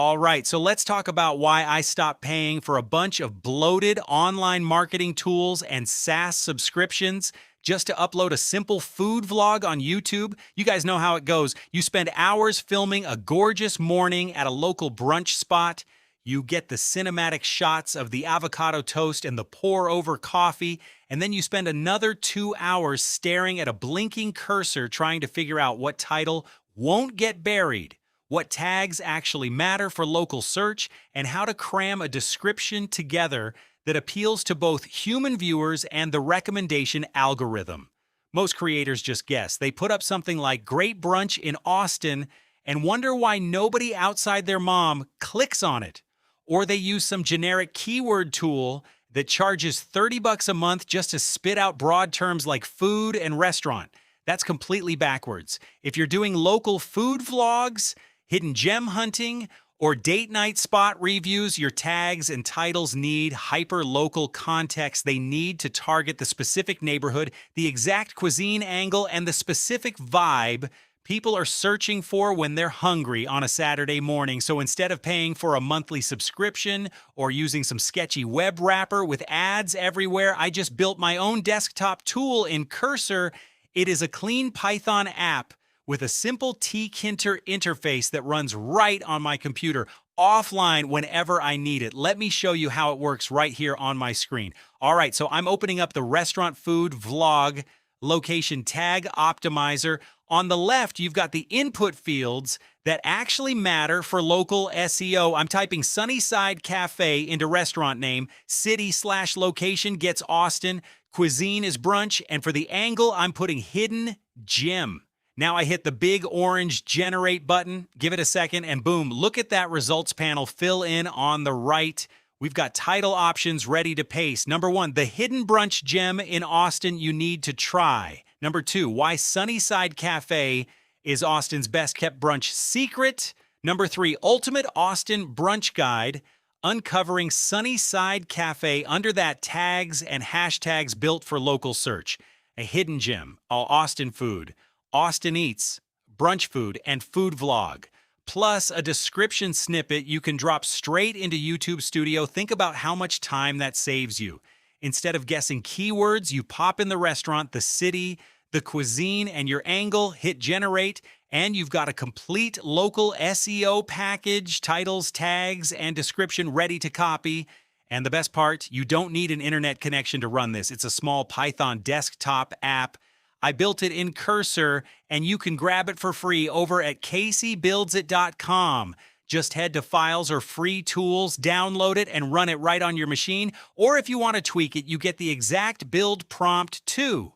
All right, so let's talk about why I stopped paying for a bunch of bloated online marketing tools and SaaS subscriptions just to upload a simple food vlog on YouTube. You guys know how it goes. You spend hours filming a gorgeous morning at a local brunch spot. You get the cinematic shots of the avocado toast and the pour-over coffee, and then you spend another 2 hours staring at a blinking cursor trying to figure out what title won't get buried, what tags actually matter for local search, and how to cram a description together that appeals to both human viewers and the recommendation algorithm. Most creators just guess. They put up something like "Great Brunch in Austin" and wonder why nobody outside their mom clicks on it. Or they use some generic keyword tool that charges $30 a month just to spit out broad terms like food and restaurant. That's completely backwards. If you're doing local food vlogs, hidden gem hunting, or date night spot reviews, your tags and titles need hyper-local context. They need to target the specific neighborhood, the exact cuisine angle, and the specific vibe people are searching for when they're hungry on a Saturday morning. So instead of paying for a monthly subscription or using some sketchy web wrapper with ads everywhere, I just built my own desktop tool in Cursor. It is a clean Python app with a simple tkinter interface that runs right on my computer, offline whenever I need it. Let me show you how it works right here on my screen. All right, so I'm opening up the restaurant food vlog location tag optimizer. On the left, you've got the input fields that actually matter for local SEO. I'm typing Sunnyside Cafe into restaurant name, city/location gets Austin, cuisine is brunch, and for the angle, I'm putting hidden gem. Now I hit the big orange generate button, give it a second, and boom, look at that results panel fill in on the right. We've got title options ready to paste. Number 1, the hidden brunch gem in Austin you need to try. Number 2, why Sunnyside Cafe is Austin's best kept brunch secret. Number 3, ultimate Austin brunch guide, uncovering Sunnyside Cafe under that tags and hashtags built for local search. A hidden gem, all Austin food, Austin Eats, brunch food, and food vlog. Plus a description snippet you can drop straight into YouTube Studio. Think about how much time that saves you. Instead of guessing keywords, you pop in the restaurant, the city, the cuisine, and your angle, hit generate, and you've got a complete local SEO package, titles, tags, and description ready to copy. And the best part, you don't need an internet connection to run this. It's a small Python desktop app. I built it in Cursor, and you can grab it for free over at CaseyBuildsIt.com. Just head to Files or Free Tools, download it, and run it right on your machine. Or if you want to tweak it, you get the exact build prompt too,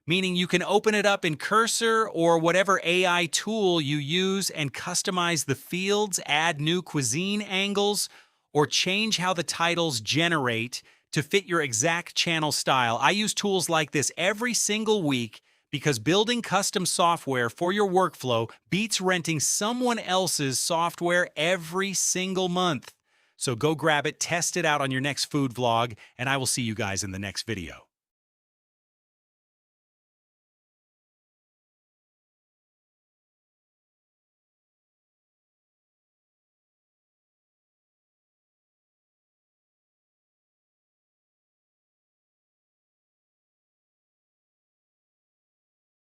meaning you can open it up in Cursor or whatever AI tool you use and customize the fields, add new cuisine angles, or change how the titles generate to fit your exact channel style. I use tools like this every single week because building custom software for your workflow beats renting someone else's software every single month. So go grab it, test it out on your next food vlog, and I will see you guys in the next video.